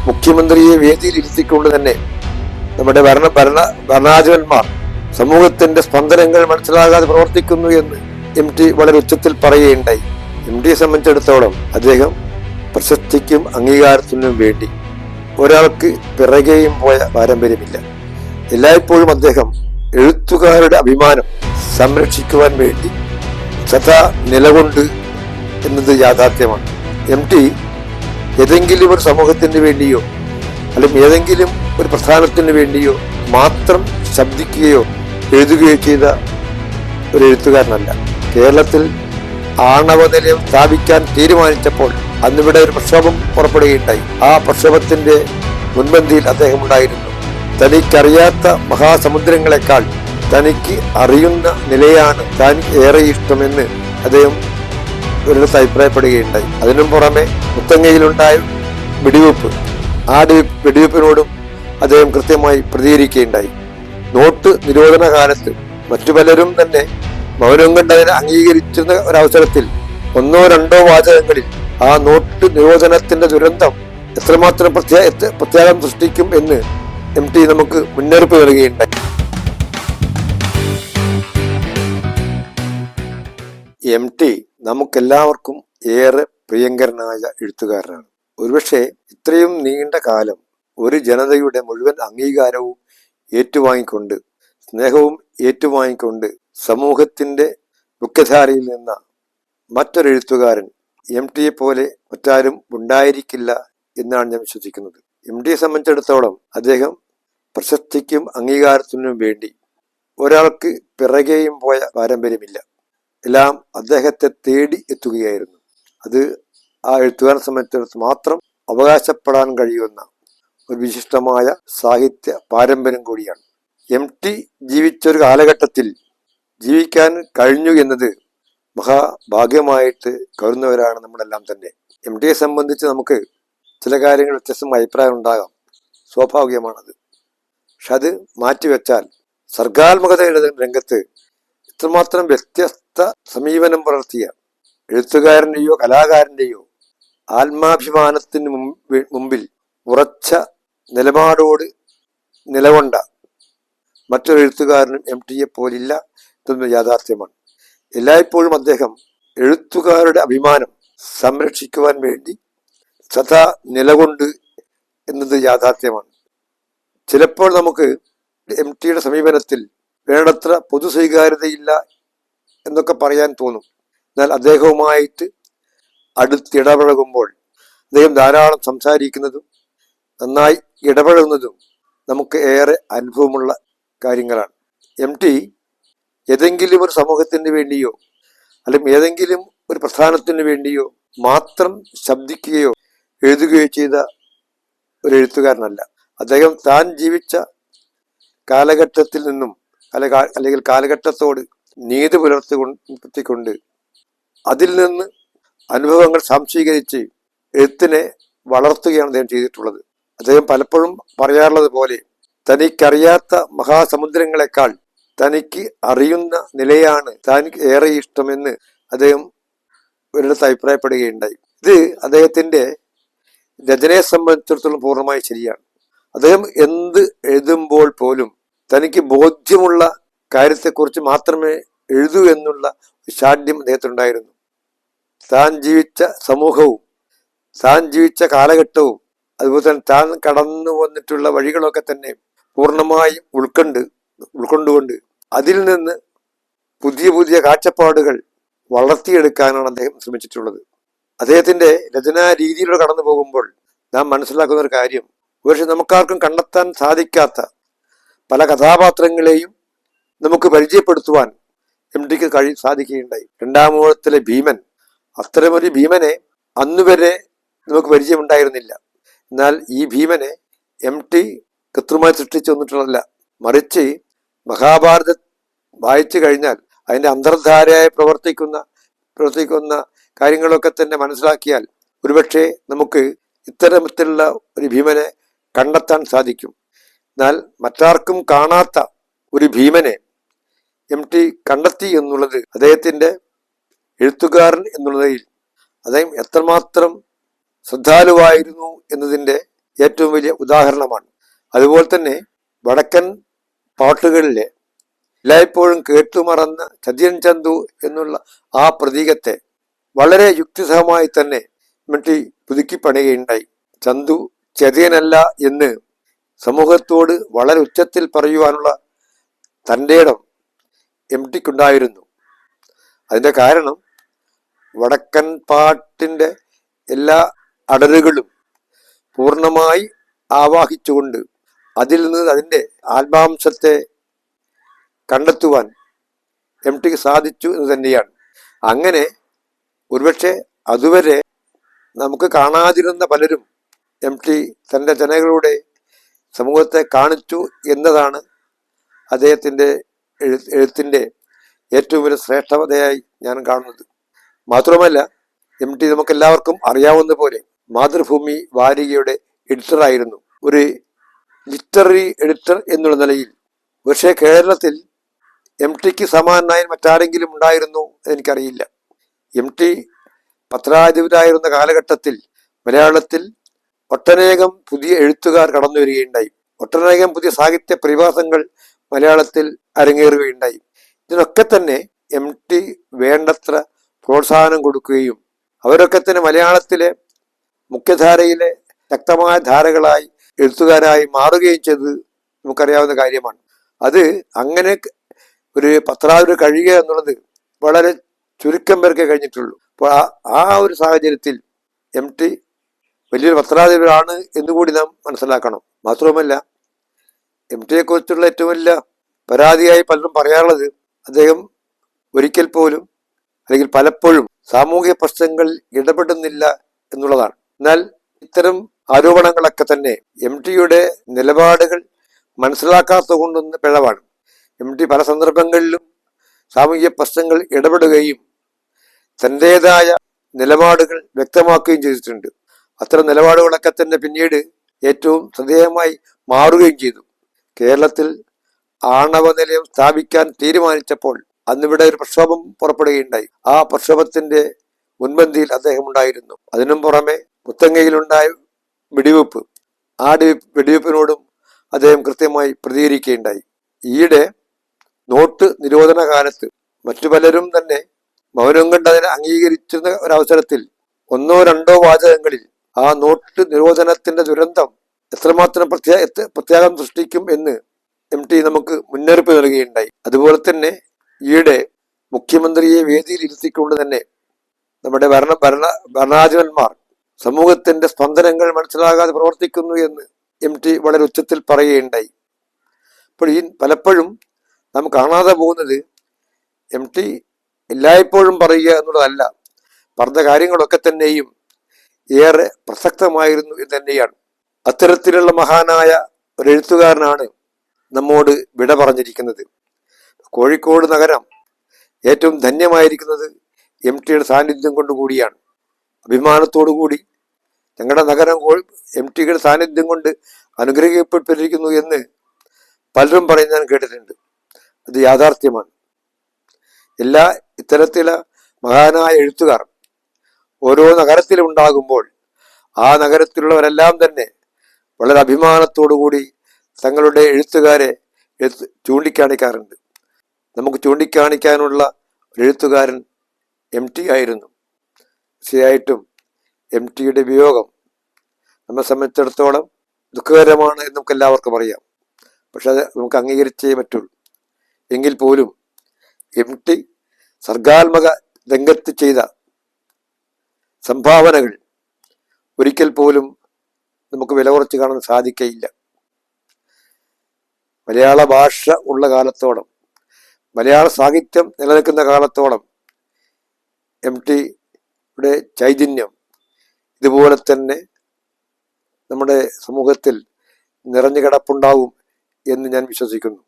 മുഖ്യമന്ത്രിയെ വേദിയിൽ ഇരുത്തിക്കൊണ്ട് തന്നെ നമ്മുടെ ഭരണാധിപന്മാർ സമൂഹത്തിന്റെ സ്പന്ദനങ്ങൾ മനസ്സിലാകാതെ പ്രവർത്തിക്കുന്നു എന്ന് MT വളരെ ഉച്ചത്തിൽ പറയുകയുണ്ടായി. MTയെ സംബന്ധിച്ചിടത്തോളം അദ്ദേഹം പ്രശസ്തിക്കും അംഗീകാരത്തിനും വേണ്ടി ഒരാൾക്ക് പിറകെയും പോയ പാരമ്പര്യമില്ല. എല്ലായ്പ്പോഴും അദ്ദേഹം എഴുത്തുകാരുടെ അഭിമാനം സംരക്ഷിക്കുവാൻ വേണ്ടി സദാ നിലകൊണ്ട് എന്നത് യാഥാർത്ഥ്യമാണ്. MT ഏതെങ്കിലും ഒരു സമൂഹത്തിന് വേണ്ടിയോ അല്ലെങ്കിൽ ഏതെങ്കിലും ഒരു പ്രസ്ഥാനത്തിന് വേണ്ടിയോ മാത്രം ശബ്ദിക്കുകയോ എഴുതുകയോ ചെയ്ത ഒരു എഴുത്തുകാരനല്ല. കേരളത്തിൽ ആണവ നിലയം സ്ഥാപിക്കാൻ തീരുമാനിച്ചപ്പോൾ അന്നിവിടെ ഒരു പ്രക്ഷോഭം പുറപ്പെടുകയുണ്ടായി. ആ പ്രക്ഷോഭത്തിന്റെ മുൻപന്തിയിൽ അദ്ദേഹം ഉണ്ടായിരുന്നു. തനിക്കറിയാത്ത മഹാസമുദ്രങ്ങളെക്കാൾ തനിക്ക് അറിയുന്ന നിലയാണ് താൻ ഏറെ ഇഷ്ടമെന്ന് അദ്ദേഹം ഒരിടത്ത് അഭിപ്രായപ്പെടുകയുണ്ടായി. അതിനും പുറമെ മുത്തങ്ങയിലുണ്ടായ വെടിവെപ്പ്, ആ വെടിവെപ്പിനോടും അദ്ദേഹം കൃത്യമായി പ്രതികരിക്കുകയുണ്ടായി. നോട്ട് നിരോധന കാലത്ത് മറ്റു പലരും തന്നെ മൗനം കൊണ്ട് അതിനെ അംഗീകരിച്ചിരുന്ന ഒരവസരത്തിൽ ഒന്നോ രണ്ടോ വാചകങ്ങളിൽ ആ നോട്ട് നിരോധനത്തിന്റെ ദുരന്തം എത്രമാത്രം പ്രത്യാഘാതം സൃഷ്ടിക്കും എന്ന് MT നമുക്ക് മുന്നറിയിപ്പ് നൽകുകയുണ്ടായി. MT നമുക്കെല്ലാവർക്കും ഏറെ പ്രിയങ്കരനായ എഴുത്തുകാരനാണ്. ഒരുപക്ഷെ ഇത്രയും നീണ്ട കാലം ഒരു ജനതയുടെ മുഴുവൻ അംഗീകാരവും ഏറ്റുവാങ്ങിക്കൊണ്ട്, സ്നേഹവും ഏറ്റുവാങ്ങിക്കൊണ്ട് സമൂഹത്തിന്റെ മുഖ്യധാരയിൽ നിന്ന മറ്റൊരു എഴുത്തുകാരൻ MTയെ പോലെ മറ്റാരും ഉണ്ടായിരിക്കില്ല എന്നാണ് ഞാൻ വിശ്വസിക്കുന്നത്. MTയെ സംബന്ധിച്ചിടത്തോളം അദ്ദേഹം പ്രശസ്തിക്കും അംഗീകാരത്തിനും വേണ്ടി ഒരാൾക്ക് പിറകെയും പോയ പാരമ്പര്യമില്ല. എല്ലാം അദ്ദേഹത്തെ തേടി എത്തുകയായിരുന്നു. അത് ആ എഴുത്തുകാരനെ സംബന്ധിച്ചിടത്തോളം മാത്രം അവകാശപ്പെടാൻ കഴിയുന്ന ഒരു വിശിഷ്ടമായ സാഹിത്യ പാരമ്പര്യം കൂടിയാണ്. MT ജീവിച്ചൊരു കാലഘട്ടത്തിൽ ജീവിക്കാൻ കഴിഞ്ഞു എന്നത് മഹാഭാഗ്യമായിട്ട് കരുതുന്നവരാണ് നമ്മളെല്ലാം തന്നെ. MTയെ സംബന്ധിച്ച് നമുക്ക് ചില കാര്യങ്ങൾ വ്യത്യസ്തമായ അഭിപ്രായം ഉണ്ടാകാം, സ്വാഭാവികമാണത്. പക്ഷെ അത് മാറ്റിവെച്ചാൽ സർഗാത്മകതയുടെ രംഗത്ത് ഇത്രമാത്രം വ്യത്യസ്ത സമീപനം പുലർത്തിയ എഴുത്തുകാരൻ്റെയോ കലാകാരൻ്റെയോ ആത്മാഭിമാനത്തിന് മുമ്പിൽ ഉറച്ച നിലപാടോട് നിലകൊണ്ട മറ്റൊരു എഴുത്തുകാരനും MTയെ പോലില്ല എന്ന യാഥാർത്ഥ്യമാണ്. എല്ലായ്പ്പോഴും അദ്ദേഹം എഴുത്തുകാരുടെ അഭിമാനം സംരക്ഷിക്കുവാൻ വേണ്ടി സദാ നിലകൊണ്ട് എന്നത് യാഥാർത്ഥ്യമാണ്. ചിലപ്പോൾ നമുക്ക് MTയുടെ സമീപനത്തിൽ വേണ്ടത്ര പൊതു സ്വീകാര്യതയില്ല എന്നൊക്കെ പറയാൻ തോന്നും. എന്നാൽ അദ്ദേഹവുമായിട്ട് അടുത്തിടപഴകുമ്പോൾ അദ്ദേഹം ധാരാളം സംസാരിക്കുന്നതും നന്നായി ഇടപഴകുന്നതും നമുക്ക് ഏറെ അനുഭവമുള്ള കാര്യങ്ങളാണ്. MT ഏതെങ്കിലും ഒരു സമൂഹത്തിന് വേണ്ടിയോ അല്ലെങ്കിൽ ഏതെങ്കിലും ഒരു പ്രസ്ഥാനത്തിന് വേണ്ടിയോ മാത്രം ശബ്ദിക്കുകയോ എഴുതുകയോ ചെയ്ത ഒരു എഴുത്തുകാരനല്ല. അദ്ദേഹം താൻ ജീവിച്ച കാലഘട്ടത്തിൽ നിന്നും അല്ലെങ്കിൽ കാലഘട്ടത്തോട് നീതി പുലർത്തിക്കൊണ്ട് അതിൽ നിന്ന് അനുഭവങ്ങൾ സംശീകരിച്ച് എഴുത്തിനെ വളർത്തുകയാണ് അദ്ദേഹം ചെയ്തിട്ടുള്ളത്. അദ്ദേഹം പലപ്പോഴും പറയാറുള്ളത് പോലെ തനിക്കറിയാത്ത മഹാസമുദ്രങ്ങളെക്കാൾ തനിക്ക് അറിയുന്ന നിലയാണ് താൻ ഏറെ ഇഷ്ടമെന്ന് അദ്ദേഹം ഒരിടത്ത് അഭിപ്രായപ്പെടുകയുണ്ടായി. ഇത് അദ്ദേഹത്തിന്റെ രചനയെ സംബന്ധിച്ചിടത്തോളം പൂർണ്ണമായി ശരിയാണ്. അദ്ദേഹം എന്ത് എഴുതുമ്പോൾ പോലും തനിക്ക് ബോധ്യമുള്ള കാര്യത്തെക്കുറിച്ച് മാത്രമേ എഴുതൂ എന്നുള്ള ശാഠ്യം അദ്ദേഹത്തിനുണ്ടായിരുന്നു. താൻ ജീവിച്ച സമൂഹവും താൻ ജീവിച്ച കാലഘട്ടവും അതുപോലെ തന്നെ താൻ കടന്നു വന്നിട്ടുള്ള വഴികളൊക്കെ തന്നെ പൂർണ്ണമായും ഉൾക്കൊണ്ടുകൊണ്ട് അതിൽ നിന്ന് പുതിയ പുതിയ കാഴ്ചപ്പാടുകൾ വളർത്തിയെടുക്കാനാണ് അദ്ദേഹം ശ്രമിച്ചിട്ടുള്ളത്. അദ്ദേഹത്തിന്റെ രചനാ രീതിയിലൂടെ കടന്നു പോകുമ്പോൾ നാം മനസ്സിലാക്കുന്ന ഒരു കാര്യം, പക്ഷെ നമുക്കാർക്കും കണ്ടെത്താൻ സാധിക്കാത്ത പല കഥാപാത്രങ്ങളെയും നമുക്ക് പരിചയപ്പെടുത്തുവാൻ MTക്ക് സാധിക്കുകയുണ്ടായി. രണ്ടാമൂഴത്തിലെ ഭീമൻ, അത്തരമൊരു ഭീമനെ അന്നുവരെ നമുക്ക് പരിചയമുണ്ടായിരുന്നില്ല. എന്നാൽ ഈ ഭീമനെ MT കൃത്രിമമായി സൃഷ്ടിച്ചു വന്നിട്ടുള്ളതല്ല, മറിച്ച് മഹാഭാരതം വായിച്ചു കഴിഞ്ഞാൽ അതിൻ്റെ അന്തർധാരയായി പ്രവർത്തിക്കുന്ന കാര്യങ്ങളൊക്കെ തന്നെ മനസ്സിലാക്കിയാൽ ഒരുപക്ഷെ നമുക്ക് ഇത്തരത്തിലുള്ള ഒരു ഭീമനെ കണ്ടെത്താൻ സാധിക്കും. എന്നാൽ മറ്റാർക്കും കാണാത്ത ഒരു ഭീമനെ MT കണ്ടെത്തി എന്നുള്ളത് അദ്ദേഹത്തിൻ്റെ എഴുത്തുകാരൻ എന്നുള്ളതിൽ അദ്ദേഹം എത്രമാത്രം ശ്രദ്ധാലുവായിരുന്നു എന്നതിൻ്റെ ഏറ്റവും വലിയ ഉദാഹരണമാണ്. അതുപോലെ തന്നെ വടക്കൻ പാട്ടുകളിലെ എല്ലായ്പ്പോഴും കേട്ടുമറന്ന ചതിയൻ ചന്തു എന്നുള്ള ആ പ്രതീകത്തെ വളരെ യുക്തിസഹമായി തന്നെ MT പുതുക്കി പണിയുകയുണ്ടായി. ചന്തു ചതിയനല്ല എന്ന് സമൂഹത്തോട് വളരെ ഉച്ചത്തിൽ പറയുവാനുള്ള തൻ്റെ ഇടം MTക്കുണ്ടായിരുന്നു. അതിൻ്റെ കാരണം വടക്കൻ പാട്ടിൻ്റെ എല്ലാ അടരുകളും പൂർണ്ണമായി ആവാഹിച്ചുകൊണ്ട് അതിൽ നിന്ന് അതിൻ്റെ ആത്മാംശത്തെ കണ്ടെത്തുവാൻ MTക്ക് സാധിച്ചു എന്ന് തന്നെയാണ്. അങ്ങനെ ഒരുപക്ഷെ അതുവരെ നമുക്ക് കാണാതിരുന്ന പലരും MT തൻ്റെ രചനകളുടെ സമൂഹത്തെ കാണിച്ചു എന്നതാണ് അദ്ദേഹത്തിൻ്റെ എഴുത്തിൻ്റെ ഏറ്റവും വലിയ ശ്രേഷ്ഠതയായി ഞാൻ കാണുന്നത്. മാത്രമല്ല MT നമുക്കെല്ലാവർക്കും അറിയാവുന്ന പോലെ മാതൃഭൂമി വാരികയുടെ എഡിറ്ററായിരുന്നു. ഒരു ലിറ്റററി എഡിറ്റർ എന്നുള്ള നിലയിൽ പക്ഷേ കേരളത്തിൽ MTക്ക് സമാനനായി മറ്റാരെങ്കിലും ഉണ്ടായിരുന്നു എനിക്കറിയില്ല. MT പത്രാധിപരായിരുന്ന കാലഘട്ടത്തിൽ മലയാളത്തിൽ ഒട്ടനേകം പുതിയ എഴുത്തുകാർ കടന്നു വരികയുണ്ടായി. ഒട്ടനേകം പുതിയ സാഹിത്യ പ്രതിഭാസങ്ങൾ മലയാളത്തിൽ അരങ്ങേറുകയുണ്ടായി. ഇതിനൊക്കെ തന്നെ MT വേണ്ടത്ര പ്രോത്സാഹനം കൊടുക്കുകയും അവരൊക്കെ തന്നെ മലയാളത്തിലെ മുഖ്യധാരയിലെ ശക്തമായ ധാരകളായി എഴുത്തുകാരായി മാറുകയും ചെയ്തത് നമുക്കറിയാവുന്ന കാര്യമാണ്. അത് അങ്ങനെ ഒരു പത്രാധിപർ കഴിയുക എന്നുള്ളത് വളരെ ചുരുക്കം പേർക്കേ കഴിഞ്ഞിട്ടുള്ളൂ. അപ്പോൾ ആ ഒരു സാഹചര്യത്തിൽ MT വലിയൊരു പത്രാധിപരാണ് എന്നുകൂടി നാം മനസ്സിലാക്കണം. മാത്രവുമല്ല MTയെ കുറിച്ചുള്ള ഏറ്റവും വലിയ പരാതിയായി പലരും പറയാറുള്ളത് അദ്ദേഹം ഒരിക്കൽ പോലും അല്ലെങ്കിൽ പലപ്പോഴും സാമൂഹിക പ്രശ്നങ്ങളിൽ ഇടപെടുന്നില്ല എന്നുള്ളതാണ്. എന്നാൽ ഇത്തരം ആരോപണങ്ങളൊക്കെ തന്നെ MTയുടെ നിലപാടുകൾ മനസ്സിലാക്കാത്തത് കൊണ്ടൊന്ന് പിഴവാണ്. MT പല സന്ദർഭങ്ങളിലും സാമൂഹിക പ്രശ്നങ്ങൾ ഇടപെടുകയും തൻ്റെതായ നിലപാടുകൾ വ്യക്തമാക്കുകയും ചെയ്തിട്ടുണ്ട്. അത്തരം നിലപാടുകളൊക്കെ തന്നെ പിന്നീട് ഏറ്റവും ശ്രദ്ധേയമായി മാറുകയും ചെയ്തു. കേരളത്തിൽ ആണവ നിലയം സ്ഥാപിക്കാൻ തീരുമാനിച്ചപ്പോൾ അന്നിവിടെ ഒരു പ്രക്ഷോഭം പുറപ്പെടുകയുണ്ടായി. ആ പ്രക്ഷോഭത്തിന്റെ മുൻപന്തിയിൽ അദ്ദേഹം ഉണ്ടായിരുന്നു. അതിനും പുറമെ മുത്തങ്ങയിലുണ്ടായ വെടിവെപ്പ്, ആ വെടിവെപ്പിനോടും അദ്ദേഹം കൃത്യമായി പ്രതികരിക്കുകയുണ്ടായി. ഈയിടെ നോട്ട് നിരോധന കാലത്ത് മറ്റു പലരും തന്നെ മൗനം കണ്ട് അതിനെ അംഗീകരിച്ചിരുന്ന ഒരവസരത്തിൽ ഒന്നോ രണ്ടോ വാചകങ്ങളിൽ ആ നോട്ട് നിരോധനത്തിന്റെ ദുരന്തം എത്രമാത്രം പ്രത്യാഘാതം സൃഷ്ടിക്കും എന്ന് MT നമുക്ക് മുന്നറിയിപ്പ് നൽകുകയുണ്ടായി. അതുപോലെ തന്നെ ഈയിടെ മുഖ്യമന്ത്രിയെ വേദിയിൽ ഇരുത്തിക്കൊണ്ട് തന്നെ നമ്മുടെ ഭരണാധിപന്മാർ സമൂഹത്തിന്റെ സ്പന്ദനങ്ങൾ മനസ്സിലാകാതെ പ്രവർത്തിക്കുന്നു എന്ന് MT വളരെ ഉച്ചത്തിൽ പറയുകയുണ്ടായി. അപ്പോൾ ഈ പലപ്പോഴും നാം കാണാതെ പോകുന്നത് MT എല്ലായ്പ്പോഴും പറയുക എന്നുള്ളതല്ല, പറഞ്ഞ കാര്യങ്ങളൊക്കെ തന്നെയും ഏറെ പ്രസക്തമായിരുന്നു എന്ന് തന്നെയാണ്. അത്തരത്തിലുള്ള മഹാനായ ഒരു എഴുത്തുകാരനാണ് നമ്മോട് വിട പറഞ്ഞിരിക്കുന്നത്. കോഴിക്കോട് നഗരം ഏറ്റവും ധന്യമായിരിക്കുന്നത് MTയുടെ സാന്നിധ്യം കൊണ്ടുകൂടിയാണ്. അഭിമാനത്തോടു കൂടി ഞങ്ങളുടെ നഗരം MTയുടെ സാന്നിധ്യം കൊണ്ട് അനുഗ്രഹിക്കപ്പെട്ടിരിക്കുന്നു എന്ന് പലരും പറയുന്നത് ഞാൻ കേട്ടിട്ടുണ്ട്. അത് യാഥാർത്ഥ്യമാണ്. എല്ലാ ഇത്തരത്തിലുള്ള മഹാനായ എഴുത്തുകാർ ഓരോ നഗരത്തിലും ഉണ്ടാകുമ്പോൾ ആ നഗരത്തിലുള്ളവരെല്ലാം തന്നെ വളരെ അഭിമാനത്തോടു കൂടി തങ്ങളുടെ എഴുത്തുകാരെ ചൂണ്ടിക്കാണിക്കാറുണ്ട്. നമുക്ക് ചൂണ്ടിക്കാണിക്കാനുള്ള ഒരു എഴുത്തുകാരൻ MT ആയിരുന്നു. തീർച്ചയായിട്ടും MTയുടെ വിയോഗം നമ്മെ സംബന്ധിച്ചിടത്തോളം ദുഃഖകരമാണ് എന്ന് നമുക്ക് എല്ലാവർക്കും അറിയാം. പക്ഷെ അത് നമുക്ക് അംഗീകരിച്ചേ പറ്റുള്ളൂ. എങ്കിൽ പോലും MT സർഗാത്മക രംഗത്ത് ചെയ്ത സംഭാവനകൾ ഒരിക്കൽ പോലും നമുക്ക് വില കുറച്ച് കാണാൻ സാധിക്കയില്ല. മലയാള ഭാഷ ഉള്ള കാലത്തോളം, മലയാള സാഹിത്യം നിലനിൽക്കുന്ന കാലത്തോളം MTയുടെ ചൈതന്യം ഇതുപോലെ തന്നെ നമ്മുടെ സമൂഹത്തിൽ നിറഞ്ഞു കിടപ്പുണ്ടാവും എന്ന് ഞാൻ വിശ്വസിക്കുന്നു.